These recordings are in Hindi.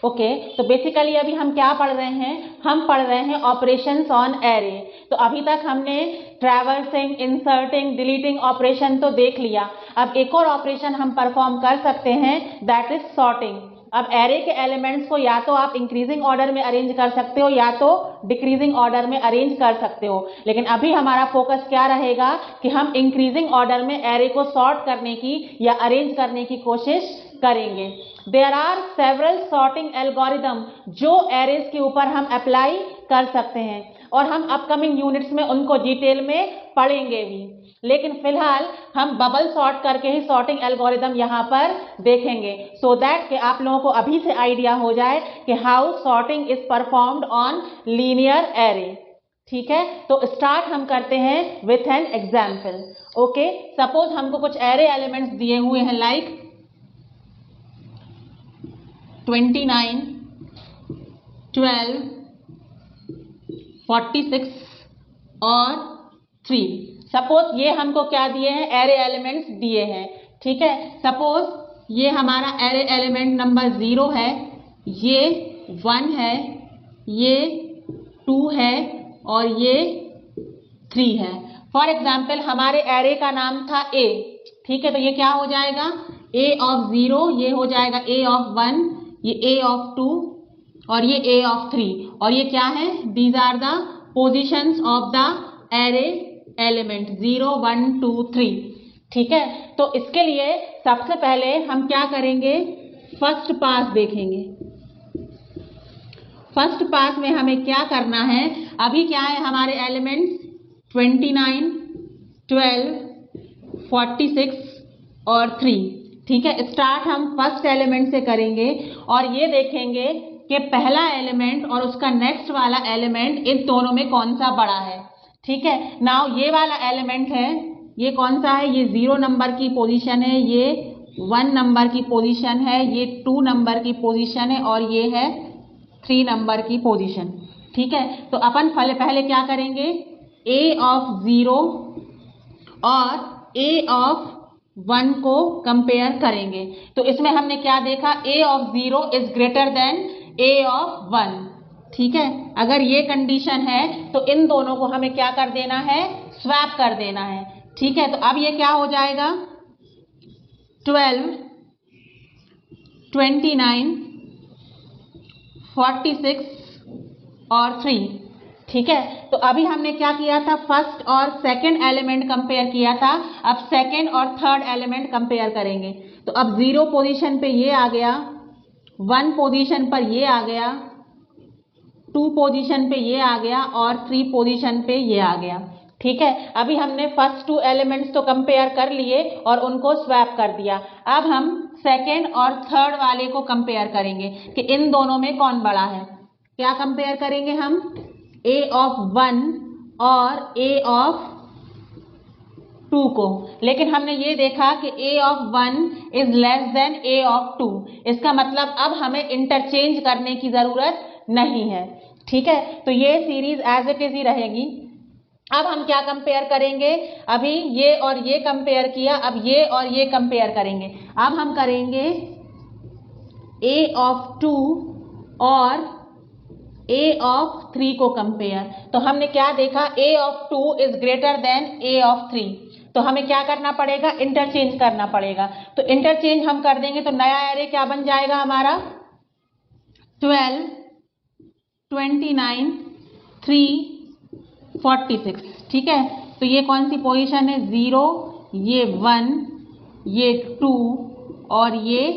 ओके, तो बेसिकली अभी हम क्या पढ़ रहे हैं, हम पढ़ रहे हैं ऑपरेशंस ऑन एरे। तो अभी तक हमने ट्रैवर्सिंग, इंसर्टिंग, डिलीटिंग ऑपरेशन तो देख लिया। अब एक और ऑपरेशन हम परफॉर्म कर सकते हैं, दैट इज सॉर्टिंग। अब एरे के एलिमेंट्स को या तो आप इंक्रीजिंग ऑर्डर में अरेंज कर सकते हो या तो डिक्रीजिंग ऑर्डर में अरेंज कर सकते हो, लेकिन अभी हमारा फोकस क्या रहेगा कि हम इंक्रीजिंग ऑर्डर में एरे को सॉर्ट करने की या अरेंज करने की कोशिश करेंगे। There are several sorting algorithm जो एरेज के ऊपर हम अप्लाई कर सकते हैं और हम अपकमिंग यूनिट्स में उनको डिटेल में पढ़ेंगे भी, लेकिन फिलहाल हम बबल सॉर्ट करके ही सॉर्टिंग एल्गोरिदम यहाँ पर देखेंगे, सो दैट कि आप लोगों को अभी से आइडिया हो जाए कि how sorting is performed on linear array. ठीक है, तो स्टार्ट हम करते हैं with an example. Okay, suppose हमको कुछ एरे एलिमेंट्स दिए हुए हैं लाइक 29, 12, 46 और 3। सपोज ये हमको क्या दिए हैं, एरे एलिमेंट्स दिए हैं। ठीक है, सपोज ये हमारा एरे एलिमेंट नंबर 0 है, ये 1 है, ये 2 है और ये 3 है। फॉर एग्जाम्पल हमारे एरे का नाम था A। ठीक है, तो ये क्या हो जाएगा, A ऑफ 0, ये हो जाएगा A ऑफ 1, ये A ऑफ 2 और ये A ऑफ 3, और ये क्या है, these are the positions of the array element 0, 1, 2, 3। ठीक है, तो इसके लिए सबसे पहले हम क्या करेंगे, फर्स्ट पास देखेंगे। फर्स्ट पास में हमें क्या करना है, अभी क्या है हमारे एलिमेंट्स 29, 12, 46 और 3। ठीक है, स्टार्ट हम फर्स्ट एलिमेंट से करेंगे और ये देखेंगे कि पहला एलिमेंट और उसका नेक्स्ट वाला एलिमेंट इन दोनों में कौन सा बड़ा है। ठीक है, नाउ ये वाला एलिमेंट है, ये कौन सा है, ये 0 नंबर की पोजीशन है, ये 1 नंबर की पोजीशन है, ये 2 नंबर की पोजीशन है और ये है 3 नंबर की पोजीशन। ठीक है, तो अपन पहले क्या करेंगे, A ऑफ 0 और A ऑफ 1 को कंपेयर करेंगे। तो इसमें हमने क्या देखा, A of 0 is greater than A of 1। ठीक है, अगर ये कंडीशन है तो इन दोनों को हमें क्या कर देना है, स्वैप कर देना है। ठीक है, तो अब ये क्या हो जाएगा, 12, 29, 46 और 3। ठीक है, तो अभी हमने क्या किया था, फर्स्ट और सेकंड एलिमेंट कंपेयर किया था, अब सेकंड और थर्ड एलिमेंट कंपेयर करेंगे। तो अब 0 पोजीशन पे ये आ गया, 1 पोजीशन पर ये आ गया, 2 पोजीशन पे ये आ गया और 3 पोजीशन पे ये आ गया। ठीक है, अभी हमने फर्स्ट 2 एलिमेंट्स तो कंपेयर कर लिए और उनको स्वैप कर दिया। अब हम सेकेंड और थर्ड वाले को कंपेयर करेंगे कि इन दोनों में कौन बड़ा है। क्या कंपेयर करेंगे हम, A ऑफ 1 और A ऑफ 2 को, लेकिन हमने ये देखा कि A of 1 is less than A of 2। इसका मतलब अब हमें इंटरचेंज करने की जरूरत नहीं है। ठीक है, तो ये सीरीज एज इट इज ही रहेगी। अब हम क्या कंपेयर करेंगे, अभी ये और ये कंपेयर किया, अब ये और ये कंपेयर करेंगे। अब हम करेंगे A ऑफ 2 और A ऑफ 3 को कंपेयर। तो हमने क्या देखा, A of 2 is greater than A of 3। तो हमें क्या करना पड़ेगा, इंटरचेंज करना पड़ेगा। तो इंटरचेंज हम कर देंगे तो नया एरे क्या बन जाएगा हमारा, 12, 29, 3, 46। ठीक है, तो ये कौन सी पोजीशन है, 0, ये 1, ये 2 और ये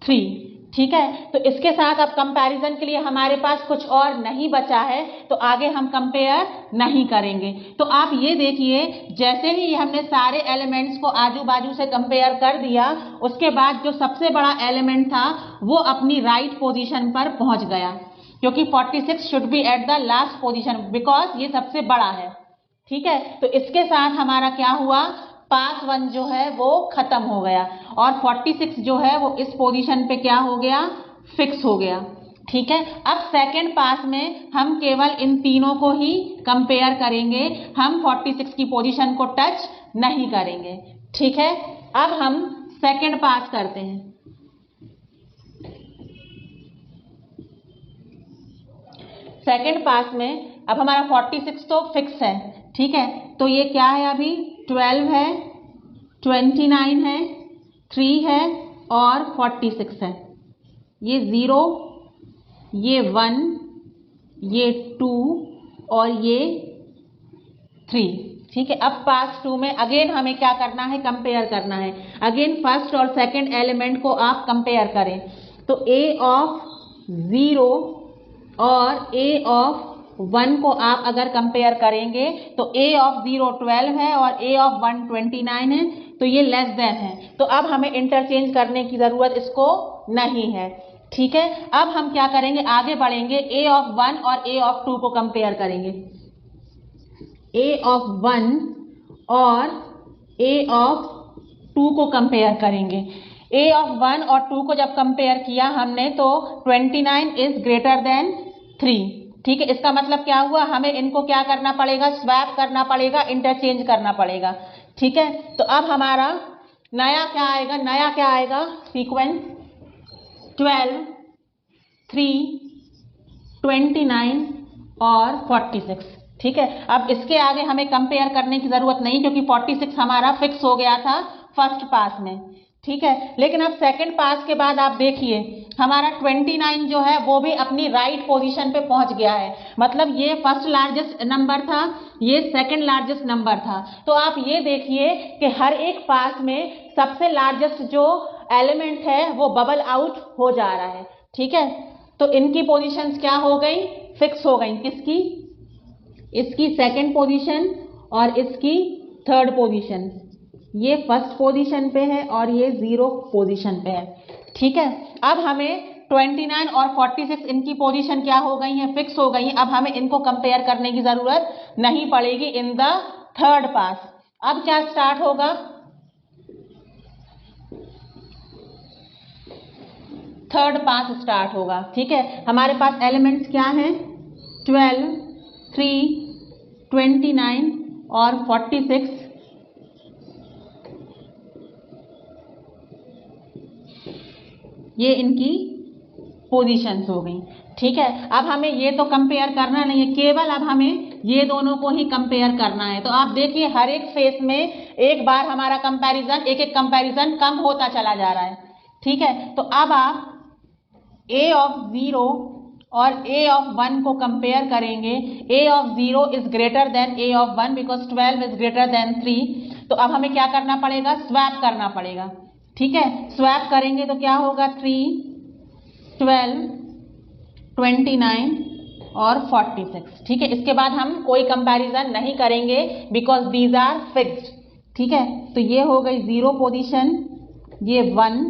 3। ठीक है, तो इसके साथ अब कंपैरिजन के लिए हमारे पास कुछ और नहीं बचा है, तो आगे हम कंपेयर नहीं करेंगे। तो आप ये देखिए, जैसे ही हमने सारे एलिमेंट्स को आजू बाजू से कंपेयर कर दिया, उसके बाद जो सबसे बड़ा एलिमेंट था वो अपनी राइट पोजीशन पर पहुंच गया, क्योंकि 46 should be at the last position because ये सबसे बड़ा है। ठीक है, तो इसके साथ हमारा क्या हुआ, पास 1 जो है वो खत्म हो गया और 46 जो है वो इस पोजीशन पे क्या हो गया, फिक्स हो गया। ठीक है, अब सेकंड पास में हम केवल इन तीनों को ही कंपेयर करेंगे, हम 46 की पोजीशन को टच नहीं करेंगे। ठीक है, अब हम सेकंड पास करते हैं। सेकंड पास में अब हमारा 46 तो फिक्स है, ठीक है। तो ये क्या है, अभी 12 है, 29 है, 3 है और 46 है। ये 0, ये 1, ये 2 और ये 3, ठीक है। अब पास 2 में अगेन हमें क्या करना है, कंपेयर करना है। अगेन फर्स्ट और सेकंड एलिमेंट को आप कंपेयर करें। तो a ऑफ 0 और a ऑफ 1 को आप अगर कंपेयर करेंगे तो a ऑफ 0 12 है और a ऑफ 1 29 है, तो ये लेस देन है। तो अब हमें इंटरचेंज करने की जरूरत इसको नहीं है, ठीक है। अब हम क्या करेंगे, आगे बढ़ेंगे, a ऑफ 1 और a ऑफ 2 को कंपेयर करेंगे। a ऑफ 1 और a ऑफ 2 को कंपेयर करेंगे। a ऑफ 1 और 2 को जब कंपेयर किया हमने तो 29 इज ग्रेटर देन 3, ठीक है। इसका मतलब क्या हुआ, हमें इनको क्या करना पड़ेगा, स्वैप करना पड़ेगा, इंटरचेंज करना पड़ेगा, ठीक है। तो अब हमारा नया क्या आएगा, नया क्या आएगा सीक्वेंस 12, 3, 29 और 46, ठीक है। अब इसके आगे हमें कंपेयर करने की जरूरत नहीं क्योंकि 46 हमारा फिक्स हो गया था फर्स्ट पास में, ठीक है। लेकिन अब सेकंड पास के बाद आप देखिए हमारा 29 जो है वो भी अपनी राइट पोजीशन पे पहुंच गया है। मतलब ये फर्स्ट लार्जेस्ट नंबर था, ये सेकंड लार्जेस्ट नंबर था। तो आप ये देखिए कि हर एक पास में सबसे लार्जेस्ट जो एलिमेंट है वो बबल आउट हो जा रहा है, ठीक है। तो इनकी पोजीशंस क्या हो गई, फिक्स हो गई। किसकी, इसकी सेकंड पोजीशन और इसकी थर्ड पोजीशन। ये फर्स्ट पोजीशन पे है और ये 0 पोजीशन पे है, ठीक है। अब हमें 29 और 46 इनकी पोजीशन क्या हो गई है, फिक्स हो गई है। अब हमें इनको कंपेयर करने की जरूरत नहीं पड़ेगी इन द थर्ड पास। अब क्या स्टार्ट होगा, थर्ड पास स्टार्ट होगा, ठीक है। हमारे पास एलिमेंट्स क्या हैं, 12, 3, 29 और 46। ये इनकी पोजीशंस हो गई, ठीक है। अब हमें ये तो कंपेयर करना नहीं है, केवल अब हमें ये दोनों को ही कंपेयर करना है। तो आप देखिए हर एक फेस में एक बार हमारा कंपैरिजन, एक एक कंपैरिजन कम होता चला जा रहा है, ठीक है। तो अब आप a ऑफ 0 और a ऑफ 1 को कंपेयर करेंगे। a of 0 is greater than a of 1 because 12 is greater than 3। तो अब हमें क्या करना पड़ेगा, स्वैप करना पड़ेगा, ठीक है। स्वैप करेंगे तो क्या होगा, 3, 12, 29 और 46, ठीक है। इसके बाद हम कोई कंपैरिजन नहीं करेंगे बिकॉज दीज आर फिक्स्ड, ठीक है। तो ये हो गई 0 पोजीशन, ये 1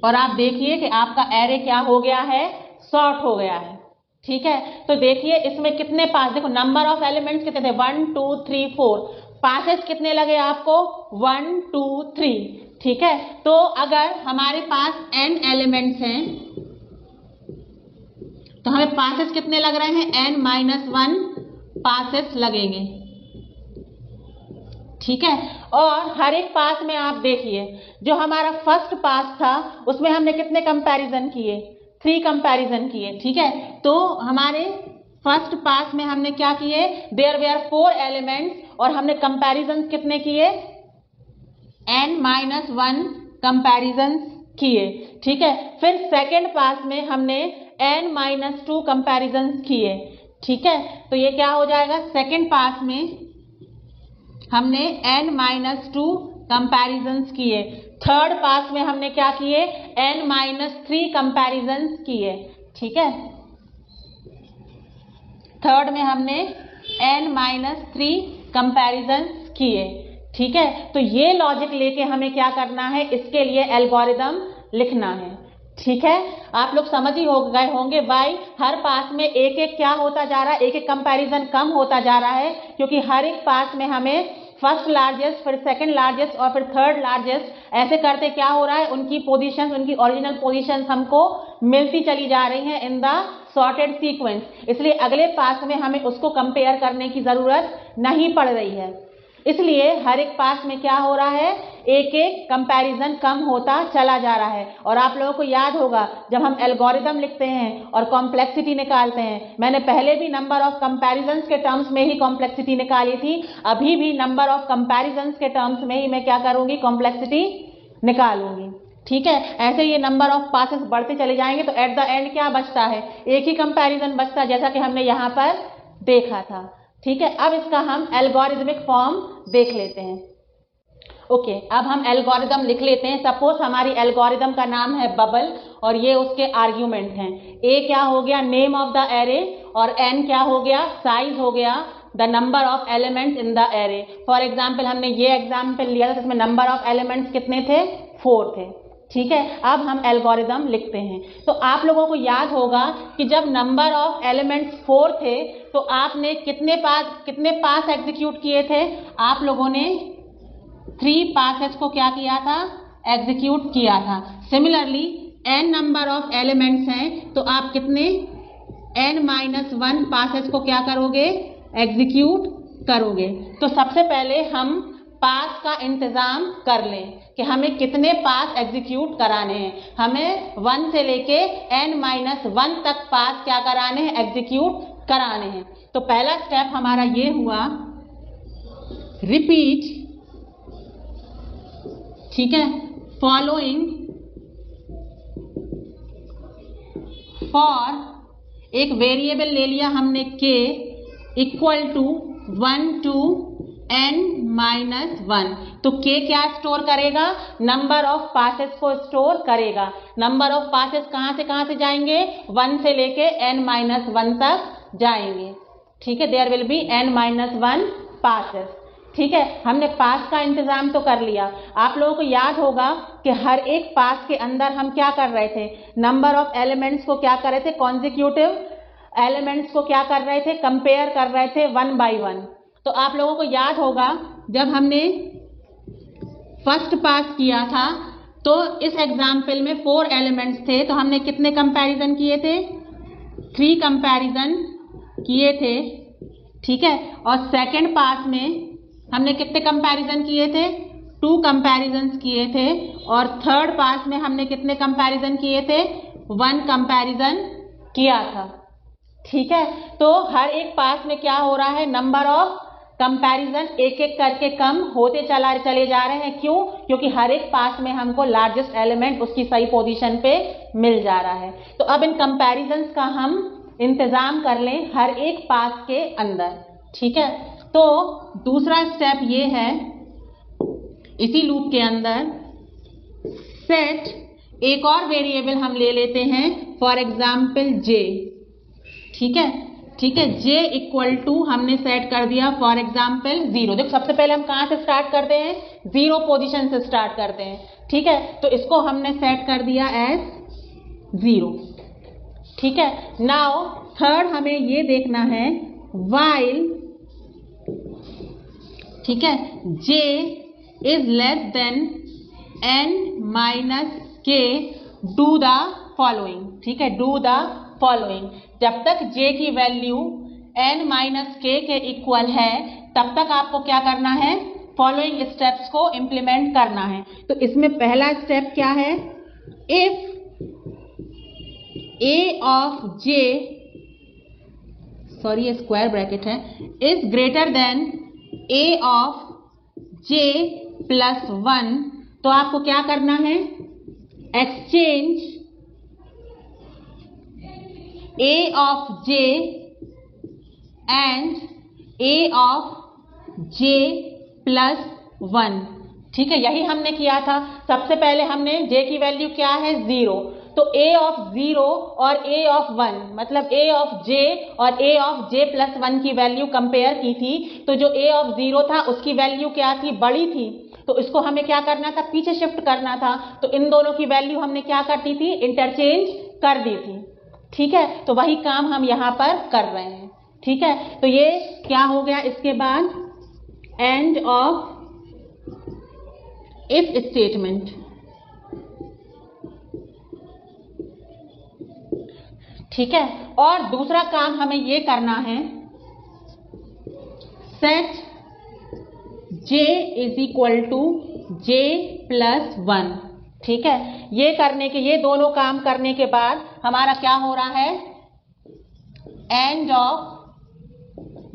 और आप देखिए कि आपका एरे क्या हो गया है, सॉर्ट हो गया है, ठीक है। तो देखिए इसमें कितने पास, देखो नंबर ऑफ एलिमेंट्स कितने थे, 1 2 3 4, पासेस कितने लगे आपको, 1 2 3, ठीक है। तो अगर हमारे पास n एलिमेंट्स हैं तो हमें पासेस कितने लग रहे हैं, n-1 पासेस लगेंगे, ठीक है। और हर एक पास में आप देखिए जो हमारा फर्स्ट पास था उसमें हमने कितने कंपैरिजन किए, 3 कंपैरिजन किए, ठीक है। तो हमारे फर्स्ट पास में हमने क्या किए, देयर वेयर 4 एलिमेंट्स और हमने कंपैरिजन कितने किए, n-1 कंपैरिजन किए, ठीक है। फिर सेकंड पास में हमने n-2 कंपैरिजन किए, ठीक है। तो ये क्या हो जाएगा, सेकंड पास में हमने n-2 कंपैरिजन्स किए। थर्ड पास में हमने क्या किए, n-3 कंपैरिजन्स किए, ठीक है। थर्ड में हमने n-3 कंपैरिजन्स किए, ठीक है। तो ये लॉजिक लेके हमें क्या करना है, इसके लिए एल्गोरिदम लिखना है, ठीक है। आप लोग समझ ही हो गए होंगे भाई हर पास में एक एक क्या होता जा रहा है, एक एक कंपैरिजन कम होता जा रहा है क्योंकि हर एक पास में हमें फर्स्ट लार्जेस्ट, फिर सेकंड लार्जेस्ट और फिर थर्ड लार्जेस्ट ऐसे करते क्या हो रहा है, उनकी पोजीशंस, उनकी ओरिजिनल पोजीशंस हमको मिलती चली जा रही हैं इन द सॉर्टेड सीक्वेंस। इसलिए अगले पास में हमें उसको कंपेयर करने की जरूरत नहीं पड़ रही है। इसलिए हर एक पास में क्या हो रहा है, एक एक कंपैरिजन कम होता चला जा रहा है। और आप लोगों को याद होगा जब हम एल्गोरिदम लिखते हैं और कॉम्प्लेक्सिटी निकालते हैं, मैंने पहले भी नंबर ऑफ कंपैरिजंस के टर्म्स में ही कॉम्प्लेक्सिटी निकाली थी, अभी भी नंबर ऑफ कंपैरिजंस के टर्म्स में ही मैं क्या करूंगी, कॉम्प्लेक्सिटी निकालूंगी। ठीक है, ऐसे ये नंबर ऑफ पासेस बढ़ते चले जाएंगे तो एट द एंड क्या बचता है, एक ही कंपैरिजन बचता है, जैसा कि हमने यहाँ पर देखा था। ठीक है, अब इसका हम एल्गोरिदमिक फॉर्म देख लेते हैं। ओके, अब हम एल्गोरिदम लिख लेते हैं। सपोज हमारी एल्गोरिदम का नाम है बबल और ये उसके आर्ग्यूमेंट हैं। ए क्या हो गया, नेम ऑफ द एरे, और एन क्या हो गया, साइज हो गया, the number of elements in the array. For example हमने ये एग्जाम्पल लिया था, इसमें नंबर ऑफ एलिमेंट्स कितने थे, 4 थे। ठीक है, अब हम एल्गोरिदम लिखते हैं। तो आप लोगों को याद होगा कि जब नंबर ऑफ एलिमेंट्स 4 थे तो आपने कितने पास एग्जीक्यूट किए थे, आप लोगों ने 3 पासेस को क्या किया था, एग्जीक्यूट किया था। Similarly n number of elements हैं तो आप कितने n-1 पासेस को क्या करोगे, एग्जीक्यूट करोगे। तो सबसे पहले हम पास का इंतजाम कर लें कि हमें कितने पास एग्जीक्यूट कराने हैं। हमें 1 से लेके n-1 तक पास क्या कराने हैं, एग्जीक्यूट कराने हैं। तो पहला स्टेप हमारा ये हुआ, रिपीट, ठीक है, फॉलोइंग फॉर, एक वेरिएबल ले लिया हमने k equal to 1 to n-1। तो k क्या स्टोर करेगा, नंबर ऑफ पासेस को स्टोर करेगा। नंबर ऑफ पासेस कहां से जाएंगे, 1 से लेके n-1 तक जाएंगे। ठीक है, there will be n-1 passes. ठीक है, हमने पास का इंतजाम तो कर लिया। आप लोगों को याद होगा कि हर एक पास के अंदर हम क्या कर रहे थे, नंबर ऑफ एलिमेंट्स को क्या कर रहे थे, कॉन्जिक्यूटिव एलिमेंट्स को क्या कर रहे थे, कंपेयर कर रहे थे 1 by 1। तो आप लोगों को याद होगा जब हमने फर्स्ट पास किया था तो इस एग्जाम्पल में 4 एलिमेंट्स थे, तो हमने कितने कंपैरिजन किए थे, 3 कंपैरिजन किए थे। ठीक है, और सेकंड पास में हमने कितने कंपैरिजन किए थे, 2 कंपैरिजन किए थे। और थर्ड पास में हमने कितने कंपैरिजन किए थे, 1 कंपैरिजन किया था। ठीक है, तो हर एक पास में क्या हो रहा है, नंबर ऑफ कंपैरिजन एक एक करके कम होते चले जा रहे हैं। क्यों, क्योंकि हर एक पास में हमको लार्जेस्ट एलिमेंट उसकी सही पोजीशन पे मिल जा रहा है। तो अब इन कंपैरिजंस का हम इंतजाम कर लें हर एक पास के अंदर। ठीक है, तो दूसरा स्टेप ये है, इसी लूप के अंदर सेट एक और वेरिएबल हम ले लेते हैं, फॉर एग्जाम्पल j। ठीक है, j इक्वल टू हमने सेट कर दिया फॉर एग्जाम्पल 0। देखो सबसे पहले हम कहां से स्टार्ट करते हैं, 0 पोजीशन से स्टार्ट करते हैं। ठीक है, तो इसको हमने सेट कर दिया एज 0। ठीक है, नाउ थर्ड हमें ये देखना है, while, ठीक है, j is less than n-k, do the following. ठीक है, डू द फॉलोइंग। जब तक j की वैल्यू n-k के इक्वल है तब तक आपको क्या करना है, फॉलोइंग स्टेप्स को इंप्लीमेंट करना है। तो इसमें पहला स्टेप क्या है, if a of j, sorry ये स्क्वायर ब्रैकेट है, is greater than a of j plus 1, तो आपको क्या करना है, exchange a of j and a of j plus 1। ठीक है, यही हमने किया था। सबसे पहले हमने j की वैल्यू क्या है, 0, तो a of 0 और a of 1, मतलब a of j और a of j प्लस 1 की वैल्यू कंपेयर की थी। तो जो a of 0 था उसकी वैल्यू क्या थी, बड़ी थी, तो इसको हमें क्या करना था, पीछे शिफ्ट करना था। तो इन दोनों की वैल्यू हमने क्या कर दी थी, इंटरचेंज कर दी थी। ठीक है, तो वही काम हम यहाँ पर कर रहे हैं। ठीक है, तो ये क्या हो गया, इसके बाद एंड ऑफ इफ स्टेटमेंट। ठीक है, और दूसरा काम हमें ये करना है, set j is equal to j plus 1। ठीक है, ये करने के, ये दोनों काम करने के बाद हमारा क्या हो रहा है, एंड ऑफ,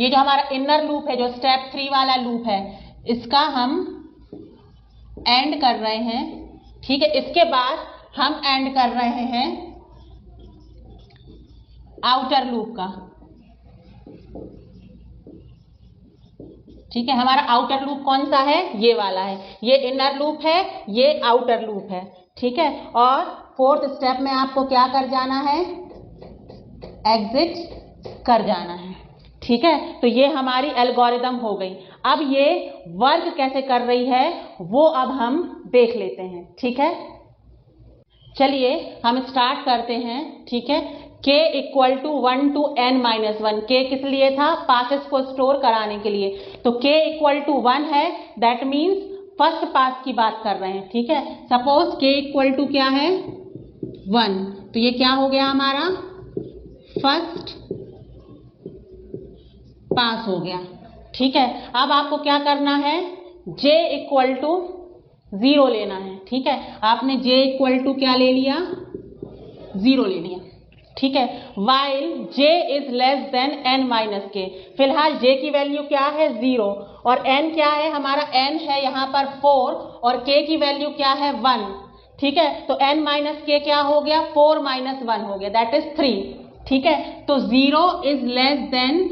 ये जो हमारा इनर लूप है, जो स्टेप 3 वाला लूप है, इसका हम एंड कर रहे हैं। ठीक है, इसके बाद हम एंड कर रहे हैं आउटर लूप का। ठीक है, हमारा आउटर लूप कौन सा है, ये वाला है, ये इनर लूप है, ये आउटर लूप है। ठीक है, और फोर्थ स्टेप में आपको क्या कर जाना है, एग्जिट कर जाना है। ठीक है, तो ये हमारी एल्गोरिदम हो गई। अब ये वर्क कैसे कर रही है वो अब हम देख लेते हैं। ठीक है, चलिए हम स्टार्ट करते हैं। ठीक है, k equal to 1 to n-1, k किस लिए था, पासेस को स्टोर कराने के लिए, तो k इक्वल टू 1 है, दैट मीन्स फर्स्ट पास की बात कर रहे हैं। ठीक है, सपोज k इक्वल टू क्या है, 1, तो ये क्या हो गया, हमारा फर्स्ट पास हो गया। ठीक है, अब आपको क्या करना है, j इक्वल टू 0 लेना है। ठीक है, आपने j इक्वल टू क्या ले लिया, 0 ले लिया। ठीक है, while j is less than n-k, फिलहाल j की वैल्यू क्या है, 0, और n क्या है, हमारा n है यहाँ पर 4, और k की वैल्यू क्या है, 1। ठीक है, तो n-k क्या हो गया, 4 - 1 हो गया, दैट इज 3। ठीक है, तो 0 इज लेस देन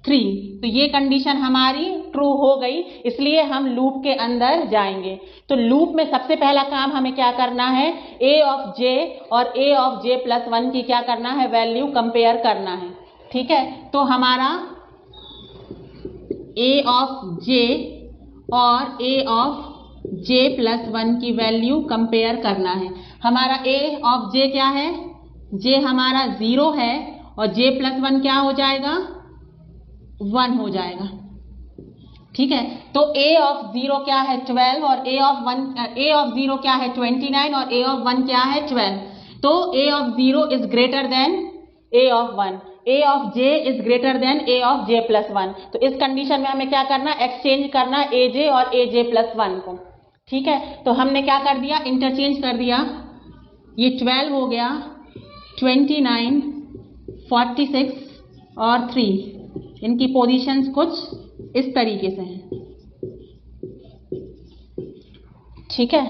3, तो ये कंडीशन हमारी ट्रू हो गई, इसलिए हम लूप के अंदर जाएंगे। तो लूप में सबसे पहला काम हमें क्या करना है, a ऑफ j और a ऑफ j प्लस 1 की क्या करना है, वैल्यू कंपेयर करना है। ठीक है, तो हमारा a ऑफ j और a ऑफ j प्लस 1 की वैल्यू कंपेयर करना है। हमारा a ऑफ j क्या है, j हमारा 0 है, और j प्लस 1 क्या हो जाएगा, 1 हो जाएगा। ठीक है, तो a ऑफ 0 क्या है, 12, और a ऑफ 0 क्या है, 29, और a ऑफ 1 क्या है, 12। तो a of 0 is greater than a of 1, a of j is greater than a of j plus 1। तो इस कंडीशन में हमें क्या करना, एक्सचेंज करना aj और aj प्लस 1 को। ठीक है, तो हमने क्या कर दिया, इंटरचेंज कर दिया, ये 12 हो गया, 29, 46 और 3, इनकी पोजीशंस कुछ इस तरीके से हैं। ठीक है,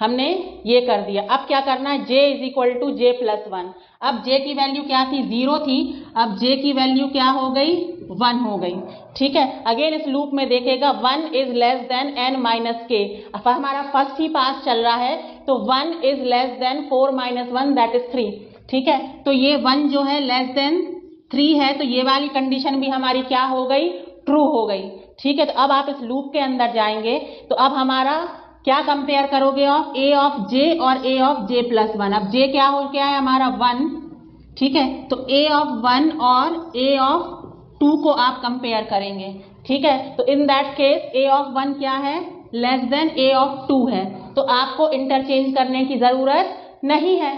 हमने ये कर दिया। अब क्या करना है, j is equal to j plus 1। अब j की वैल्यू क्या थी, 0 थी, अब j की वैल्यू क्या हो गई, 1 हो गई। ठीक है, अगेन इस लूप में देखेगा 1 इज लेस देन n-k, अब हमारा फर्स्ट ही पास चल रहा है, तो 1 is less than 4 - 1, that is 3। ठीक है, तो ये 1 जो है लेस देन 3 है, तो ये वाली कंडीशन भी हमारी क्या हो गई, ट्रू हो गई। ठीक है, तो अब आप इस लूप के अंदर जाएंगे, तो अब हमारा क्या कंपेयर करोगे, ऑफ a ऑफ j और a ऑफ j प्लस 1। अब j क्या हो गया है, हमारा 1। ठीक है, तो a ऑफ 1 और a ऑफ 2 को आप कंपेयर करेंगे। ठीक है, तो in that case a of 1 क्या है, लेस देन a ऑफ 2 है, तो आपको इंटरचेंज करने की जरूरत नहीं है।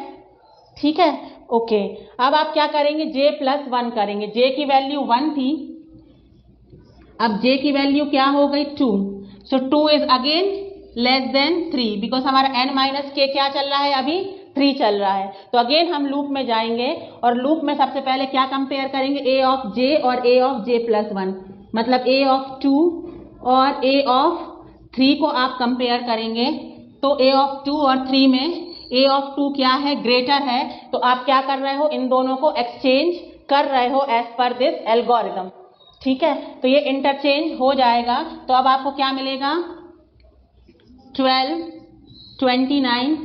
ठीक है, ओके, अब आप क्या करेंगे, j प्लस 1 करेंगे, j की वैल्यू 1 थी, अब j की वैल्यू क्या हो गई, 2, सो 2 is again less than 3, because हमारा n-k क्या चल रहा है, अभी 3 चल रहा है। तो अगेन हम लूप में जाएंगे, और लूप में सबसे पहले क्या कंपेयर करेंगे, a ऑफ j और a ऑफ j प्लस 1, मतलब a ऑफ 2 और a ऑफ 3 को आप कंपेयर करेंगे। तो a ऑफ 2 और 3 में a ऑफ 2 क्या है, ग्रेटर है, तो आप क्या कर रहे हो, इन दोनों को एक्सचेंज कर रहे हो एज पर दिस एल्गोरिदम। ठीक है, तो ये इंटरचेंज हो जाएगा, तो अब आपको क्या मिलेगा, 12, 29,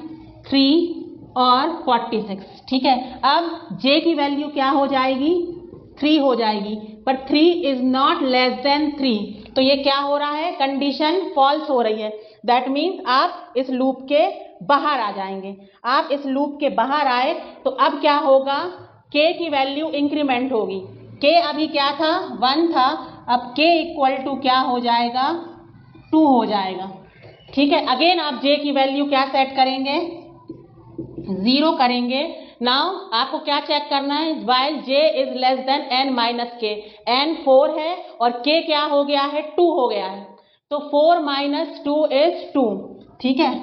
3 और 46। ठीक है, अब j की वैल्यू क्या हो जाएगी, 3 हो जाएगी, पर 3 इज नॉट लेस देन 3, तो ये क्या हो रहा है, कंडीशन फॉल्स हो रही है, दैट मीन्स आप इस लूप के बाहर आ जाएंगे। आप इस लूप के बाहर आए, तो अब क्या होगा, k की वैल्यू इंक्रीमेंट होगी, k अभी क्या था, 1 था, अब k इक्वल टू क्या हो जाएगा, 2 हो जाएगा। ठीक है, अगेन आप j की वैल्यू क्या सेट करेंगे, 0 करेंगे। नाउ आपको क्या चेक करना है, while j is less than n-k, n 4 है और k क्या हो गया है, 2 हो गया है, तो 4 - 2 इज 2, ठीक है।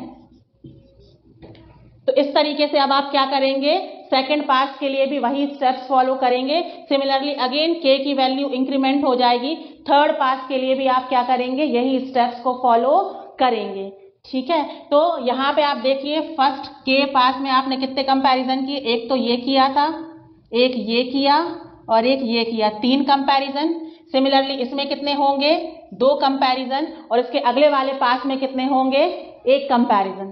तो इस तरीके से अब आप क्या करेंगे, सेकंड पास के लिए भी वही स्टेप्स फॉलो करेंगे। सिमिलरली अगेन k की वैल्यू इंक्रीमेंट हो जाएगी, थर्ड पास के लिए भी आप क्या करेंगे, यही स्टेप्स को फॉलो करेंगे, ठीक है। तो यहाँ पे आप देखिए फर्स्ट k पास में आपने कितने कंपैरिजन किए, एक तो ये किया था, एक ये किया और एक ये किया, 3 कंपैरिजन। सिमिलरली इसमें कितने होंगे, 2 कंपैरिजन, और इसके अगले वाले पास में कितने होंगे, 1 कंपैरिजन,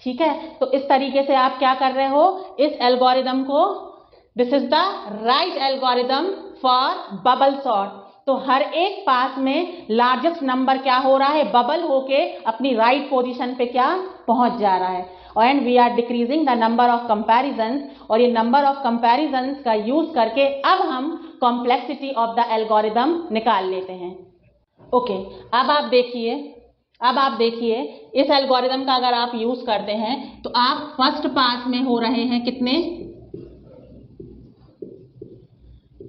ठीक है। तो इस तरीके से आप क्या कर रहे हो, इस एल्गोरिदम को, this is the right algorithm for bubble sort. तो हर एक पास में लार्जेस्ट नंबर क्या हो रहा है, बबल होके अपनी राइट पोजीशन पे क्या पहुंच जा रहा है, and we are decreasing the number of comparisons, और ये नंबर ऑफ कंपैरिजंस का यूज करके अब हम कॉम्प्लेक्सिटी ऑफ द एल्गोरिदम निकाल लेते हैं। ओके, अब आप देखिए इस एल्गोरिदम का अगर आप यूज करते हैं तो आप फर्स्ट पास में हो रहे हैं कितने,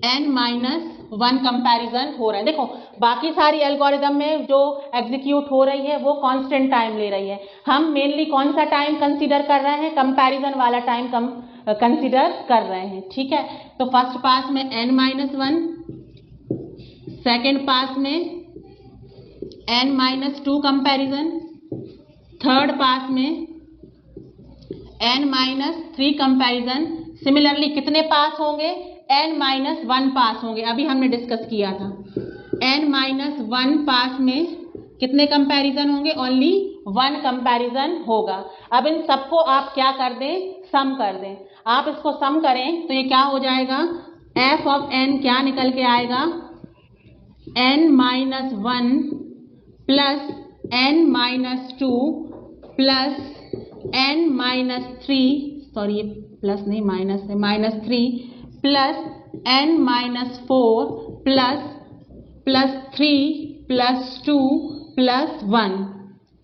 n-1 कंपैरिजन हो रहे हैं। देखो बाकी सारी एल्गोरिदम में जो एग्जीक्यूट हो रही है वो कांस्टेंट टाइम ले रही है, हम मेनली कौन सा टाइम कंसीडर कर रहे हैं, कंपैरिजन वाला टाइम कंसीडर कर रहे हैं, ठीक है। तो फर्स्ट पास में n-1, सेकेंड पास में n-2 कंपैरिजन, थर्ड पास में n-3 कंपैरिजन। सिमिलरली कितने पास होंगे, n-1 पास होंगे, अभी हमने डिस्कस किया था। n-1 पास में कितने कंपैरिजन होंगे, ओनली 1 कंपैरिजन होगा। अब इन सबको आप क्या कर दें, सम कर दें। आप इसको सम करें तो ये क्या हो जाएगा, f ऑफ n क्या निकल के आएगा, n-1 plus n-2 plus n-3, sorry ये प्लस नहीं माइनस है, -3 plus n-4 plus 3 plus 2 plus 1,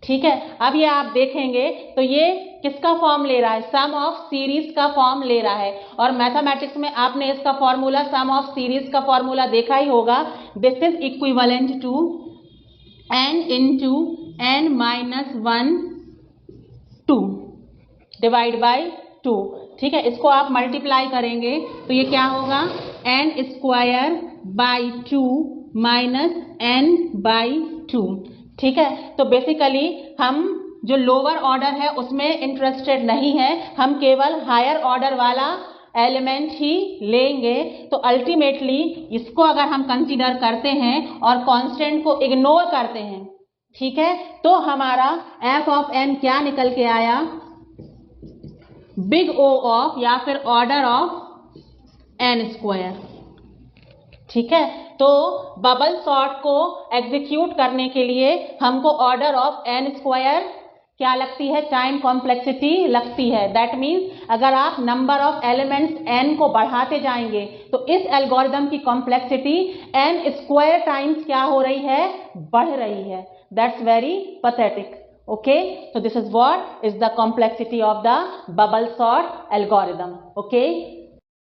ठीक है। अब ये आप देखेंगे तो ये किसका फॉर्म ले रहा है, सम ऑफ सीरीज का फॉर्म ले रहा है। और मैथमेटिक्स में आपने इसका फॉर्मूला, सम ऑफ सीरीज का फॉर्मूला देखा ही होगा, this is equivalent to n into n-1 2 divide by 2, ठीक है। इसको आप मल्टीप्लाई करेंगे तो ये क्या होगा, n² बाई 2 माइनस n/2, ठीक है। तो बेसिकली हम जो लोअर ऑर्डर है उसमें इंटरेस्टेड नहीं है, हम केवल हायर ऑर्डर वाला एलिमेंट ही लेंगे। तो अल्टीमेटली इसको अगर हम कंसीडर करते हैं और कांस्टेंट को इग्नोर करते हैं, ठीक है, तो हमारा f ऑफ n क्या निकल के आया, बिग O ऑफ या फिर ऑर्डर ऑफ n², ठीक है। तो बबल सॉर्ट को एग्जीक्यूट करने के लिए हमको ऑर्डर ऑफ n² क्या लगती है, टाइम कॉम्प्लेक्सिटी लगती है। दैट मीन्स अगर आप नंबर ऑफ एलिमेंट्स n को बढ़ाते जाएंगे तो इस एल्गोरिदम की कॉम्प्लेक्सिटी n² टाइम्स क्या हो रही है, बढ़ रही है। That's very pathetic. Okay, so this is what is the complexity of the bubble sort algorithm. Okay.